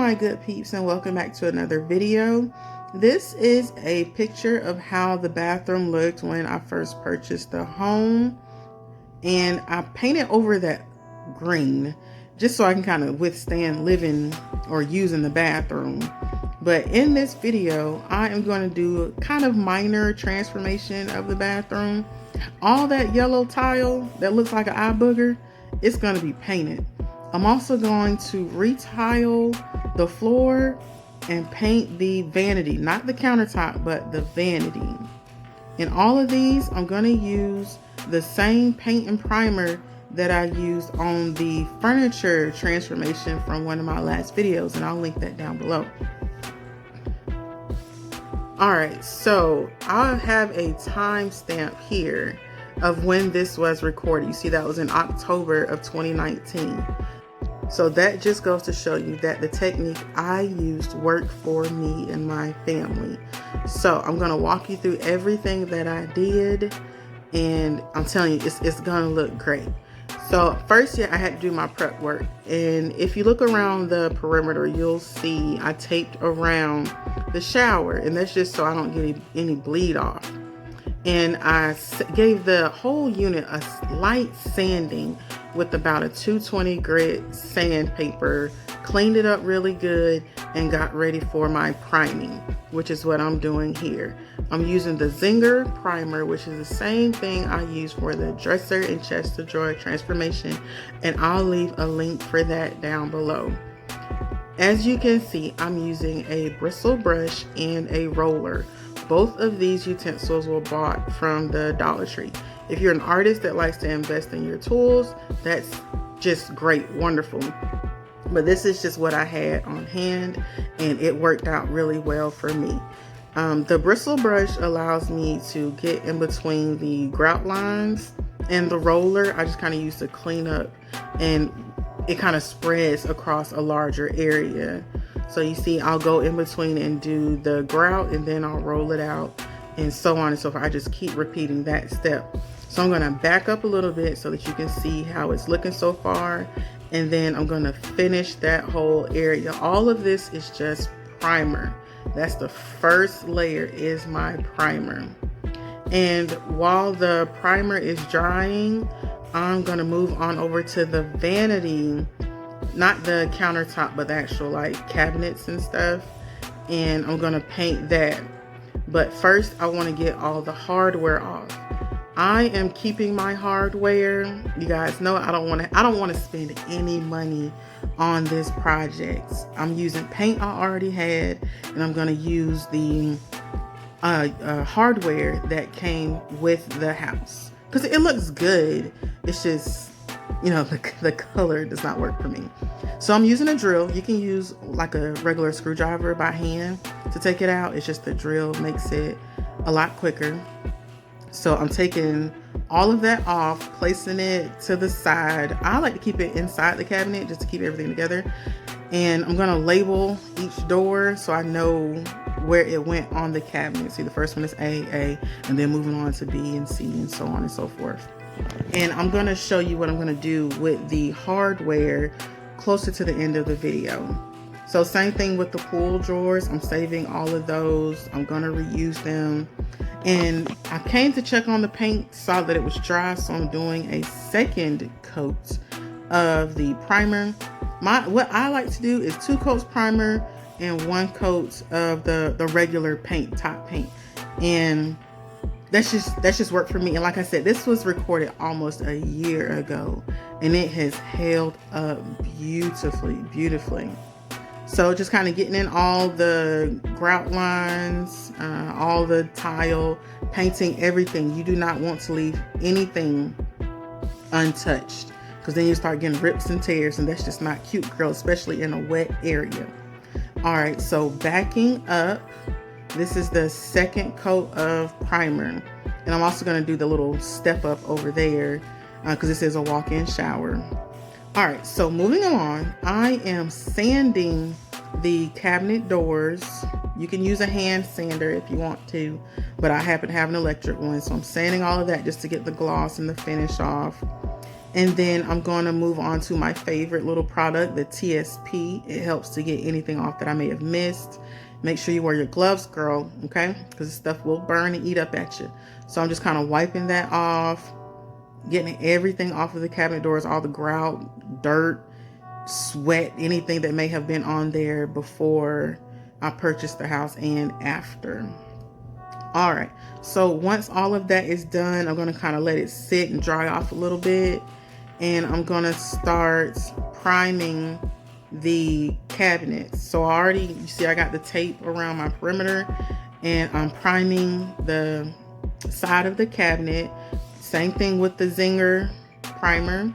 my good peeps, and welcome back to another video. This is a picture of how the bathroom looked when I first purchased the home, and I painted over that green just so I can kind of withstand living or using the bathroom. But in this video, I am going to do a kind of minor transformation of the bathroom. All that yellow tile that looks like an eye booger, it's going to be painted. I'm also going to retile the floor and paint the vanity, not the countertop, but the vanity. In all of these, I'm going to use the same paint and primer that I used on the furniture transformation from one of my last videos, and I'll link that down below. Alright, so I have a timestamp here of when this was recorded. You see that was in October of 2019. So that just goes to show you that the technique I used worked for me and my family. So I'm going to walk you through everything that I did, and I'm telling you, it's going to look great. So first, I had to do my prep work. And if you look around the perimeter, you'll see I taped around the shower, and that's just so I don't get any bleed off. And I gave the whole unit a light sanding with about a 220 grit sandpaper, cleaned it up really good, and got ready for my priming, which is what I'm doing here. I'm using the Zinsser primer, which is the same thing I use for the dresser and chest of drawer transformation, and I'll leave a link for that down below. As you can see, I'm using a bristle brush and a roller. Both of these utensils were bought from the Dollar Tree. If you're an artist that likes to invest in your tools, that's just great, wonderful. But this is just what I had on hand, and it worked out really well for me. The bristle brush allows me to get in between the grout lines, and the roller I just kind of use to clean up, and it kind of spreads across a larger area. So you see, I'll go in between and do the grout, and then I'll roll it out, and so on and so forth. I just keep repeating that step. So I'm going to back up a little bit so that you can see how it's looking so far, and then I'm going to finish that whole area. All of this is just primer. That's the first layer, is my primer. And while the primer is drying, I'm going to move on over to the vanity, not the countertop, but the actual like cabinets and stuff, and I'm going to paint that. But first, I want to get all the hardware off. I am keeping my hardware. You guys know I don't want to spend any money on this project. I'm using paint I already had, and I'm going to use the hardware that came with the house because it looks good. It's just, you know, the color does not work for me. So I'm using a drill. You can use like a regular screwdriver by hand to take it out. It's just the drill makes it a lot quicker. So I'm taking all of that off, placing it to the side. I like to keep it inside the cabinet just to keep everything together. And I'm going to label each door so I know where it went on the cabinet. See, the first one is A, and then moving on to B and C and so on and so forth. And I'm going to show you what I'm going to do with the hardware closer to the end of the video. So same thing with the pool drawers. I'm saving all of those. I'm going to reuse them. And I came to check on the paint, saw that it was dry, so I'm doing a second coat of the primer. What I like to do is 2 coats primer and 1 coat of the regular paint, top paint. And that's just worked for me. And like I said, this was recorded almost a year ago, and it has held up beautifully. So just kind of getting in all the grout lines, all the tile, painting everything. You do not want to leave anything untouched, because then you start getting rips and tears, and that's just not cute, girl, especially in a wet area. All right, so backing up, this is the second coat of primer. And I'm also going to do the little step up over there because this is a walk-in shower. All right, so moving along, I am sanding the cabinet doors. You can use a hand sander if you want to, but I happen to have an electric one. So I'm sanding all of that just to get the gloss and the finish off. And then I'm going to move on to my favorite little product, the TSP. It helps to get anything off that I may have missed. Make sure you wear your gloves, girl, okay? Because this stuff will burn and eat up at you. So I'm just kind of wiping that off, getting everything off of the cabinet doors, all the grout, dirt, sweat, anything that may have been on there before I purchased the house and after. All right, so once all of that is done, I'm going to kind of let it sit and dry off a little bit. And I'm going to start priming the cabinets. So I already, you see I got the tape around my perimeter, and I'm priming the side of the cabinet. Same thing with the Zinsser primer.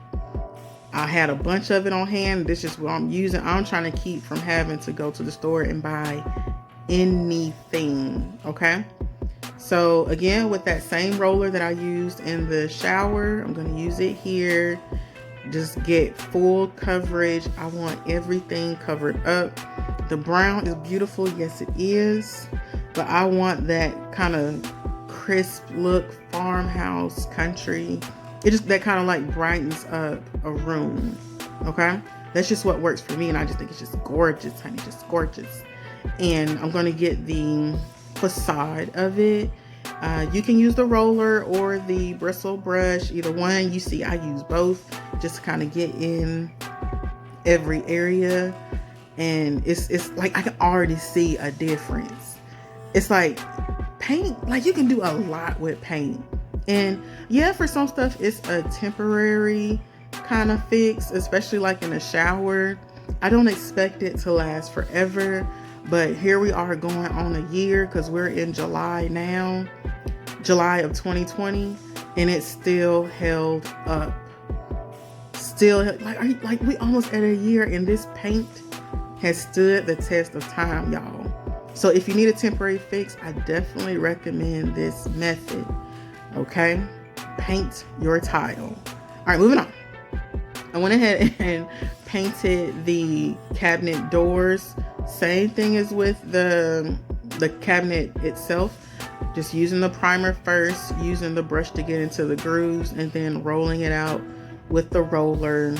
I had a bunch of it on hand. This is what I'm using. I'm trying to keep from having to go to the store and buy anything, okay? So again, with that same roller that I used in the shower, I'm going to use it here. Just get full coverage. I want everything covered up. The brown is beautiful. Yes, it is. But I want that kind of crisp look, farmhouse, country. It just, that kind of like brightens up a room. Okay? That's just what works for me. And I just think it's just gorgeous, honey. Just gorgeous. And I'm going to get the facade of it. You can use the roller or the bristle brush, either one. You see I use both just to kind of get in every area, and it's like I can already see a difference. It's like paint, like you can do a lot with paint. And yeah, for some stuff it's a temporary kind of fix, especially like in a shower. I don't expect it to last forever. But here we are going on a year, because we're in July now, July of 2020, and it's still held up. Still, like we almost at a year, and this paint has stood the test of time, y'all. So if you need a temporary fix, I definitely recommend this method, okay? Paint your tile. All right, moving on. I went ahead and painted the cabinet doors. Same thing as with the cabinet itself. Just using the primer first, using the brush to get into the grooves, and then rolling it out with the roller.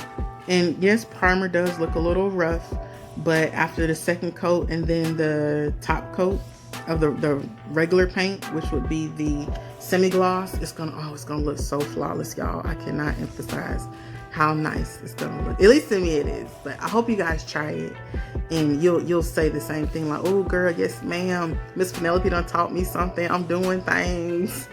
And yes, primer does look a little rough, but after the second coat and then the top coat of the regular paint, which would be the semi-gloss, it's gonna look so flawless, y'all. I cannot emphasize how nice it's gonna look. At least to me it is. But I hope you guys try it, and you'll say the same thing, like, oh girl, yes ma'am, Miss Penelope done taught me something. I'm doing things.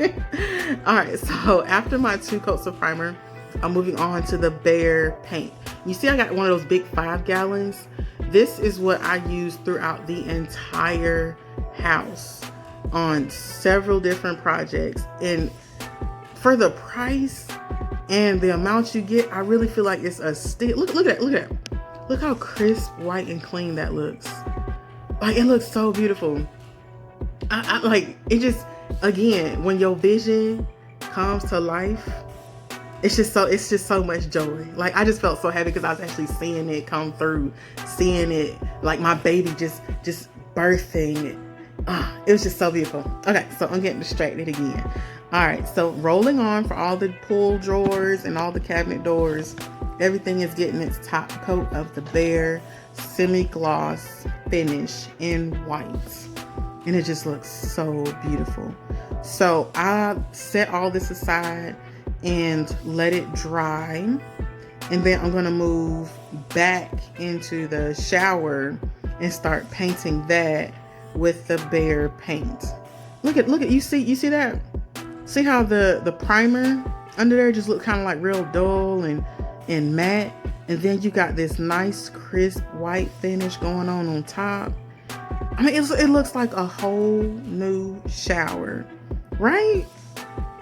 All right, so after my 2 coats of primer, I'm moving on to the BEHR paint. You see I got one of those big 5 gallons. This is what I use throughout the entire house on several different projects, and for the price and the amount you get, I really feel like it's a steal. Look at that. Look how crisp, white, and clean that looks. Like, it looks so beautiful. I like it. Just, again, when your vision comes to life, it's just so much joy. Like, I just felt so happy because I was actually seeing it come through, seeing it, like my baby just birthing it. It was just so beautiful. Okay, so I'm getting distracted again. All right, so rolling on for all the pull drawers and all the cabinet doors, everything is getting its top coat of the BEHR semi-gloss finish in white. And it just looks so beautiful. So I set all this aside and let it dry. And then I'm gonna move back into the shower and start painting that with the BEHR paint. Look at, you see that? See how the primer under there just look kind of like real dull and matte, and then you got this nice crisp white finish going on top. I mean, it looks like a whole new shower, right?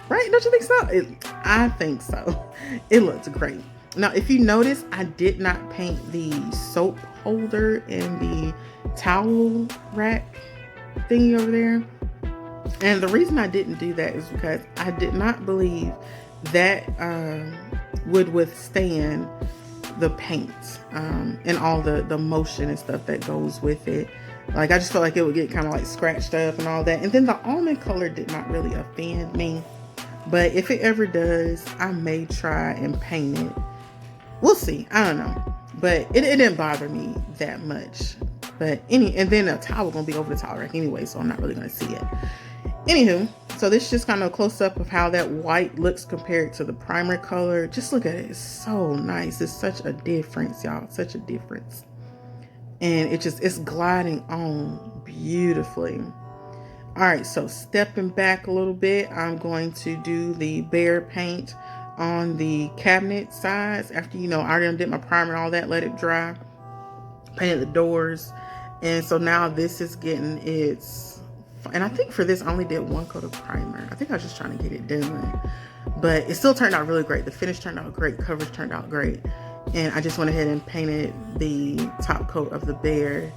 Don't you think so? I think so. It looks great. Now, if you notice, I did not paint the soap holder and the towel rack thingy over there. And the reason I didn't do that is because I did not believe that would withstand the paint and all the motion and stuff that goes with it. Like, I just felt like it would get kind of like scratched up and all that. And then the almond color did not really offend me. But if it ever does, I may try and paint it. We'll see. I don't know. But it didn't bother me that much. But and then the towel gonna be over the towel rack anyway, so I'm not really gonna see it. Anywho, so this is just kind of a close up of how that white looks compared to the primer color. Just look at it. It's so nice. It's such a difference, y'all. Such a difference. And it's gliding on beautifully. All right, so stepping back a little bit, I'm going to do the BEHR paint on the cabinet sides. After, I already did my primer and all that, let it dry. Painted the doors. And so now this is getting its, and I think for this I only did one coat of primer. I think I was just trying to get it done. But it still turned out really great. The finish turned out great. Coverage turned out great. And I just went ahead and painted the top coat of the BEHR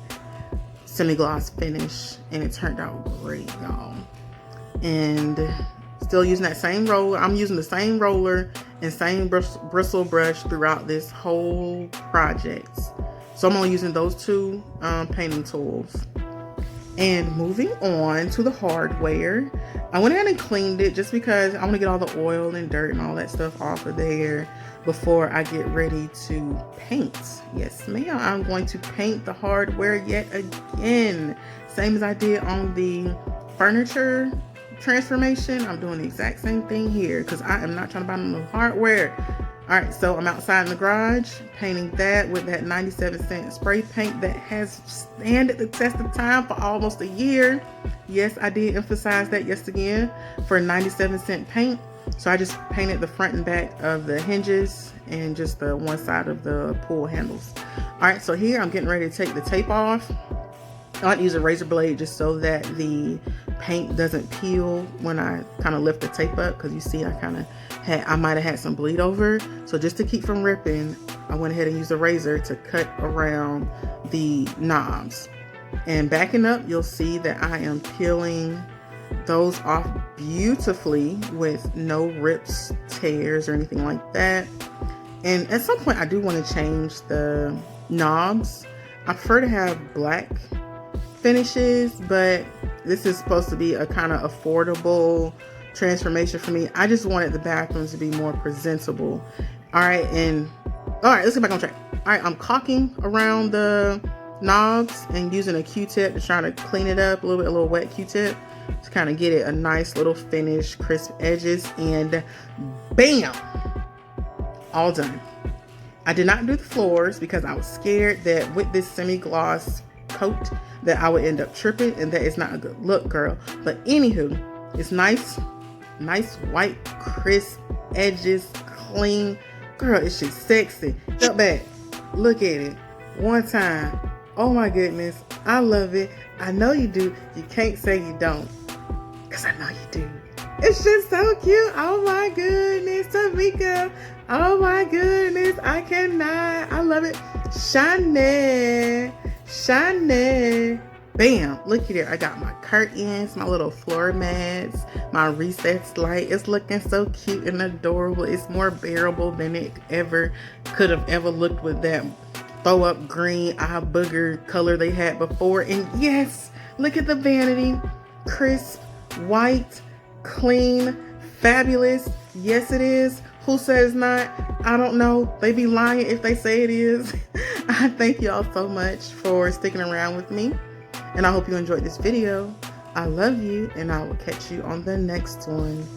semi-gloss finish, and it turned out great, y'all. And still using that same roller. I'm using the same roller and same bristle brush throughout this whole project. So I'm only using those two painting tools. And moving on to the hardware, I went ahead and cleaned it just because I want to get all the oil and dirt and all that stuff off of there before I get ready to paint. Yes, ma'am, I'm going to paint the hardware yet again. Same as I did on the furniture transformation. I'm doing the exact same thing here because I am not trying to buy no hardware. All right, so I'm outside in the garage painting that with that 97-cent spray paint that has stood the test of time for almost a year. Yes, I did emphasize that yes again for 97-cent paint. So I just painted the front and back of the hinges and just the one side of the pull handles. All right, so here I'm getting ready to take the tape off. I like to use a razor blade just so that the paint doesn't peel when I kind of lift the tape up, because you see I might have had some bleed over. So just to keep from ripping, I went ahead and used a razor to cut around the knobs. And backing up, you'll see that I am peeling those off beautifully with no rips, tears, or anything like that. And at some point I do want to change the knobs. I prefer to have black finishes, but this is supposed to be a kind of affordable transformation for me. I just wanted the bathrooms to be more presentable. All right, let's get back on track. All right, I'm caulking around the knobs and using a Q-tip to try to clean it up a little wet Q-tip to kind of get it a nice little finish, crisp edges, and bam, all done. I did not do the floors because I was scared that with this semi-gloss coat that I would end up tripping, and that is not a good look, girl. But anywho, it's nice white crisp edges, clean. Girl, it's just sexy. Step back, look at it one time. Oh my goodness, I love it. I know you do. You can't say you don't, because I know you do. It's just so cute. Oh my goodness, Tamika. Oh my goodness, I cannot. I love it. Shiny. Bam, look at it. I got my curtains, my little floor mats, my recessed light. It's looking so cute and adorable. It's more bearable than it could have ever looked with that throw up green eye booger color they had before. And yes, look at the vanity. Crisp, white, clean, fabulous. Yes, it is. Who says not? I don't know. They be lying if they say it is. I thank y'all so much for sticking around with me, and I hope you enjoyed this video. I love you, and I will catch you on the next one.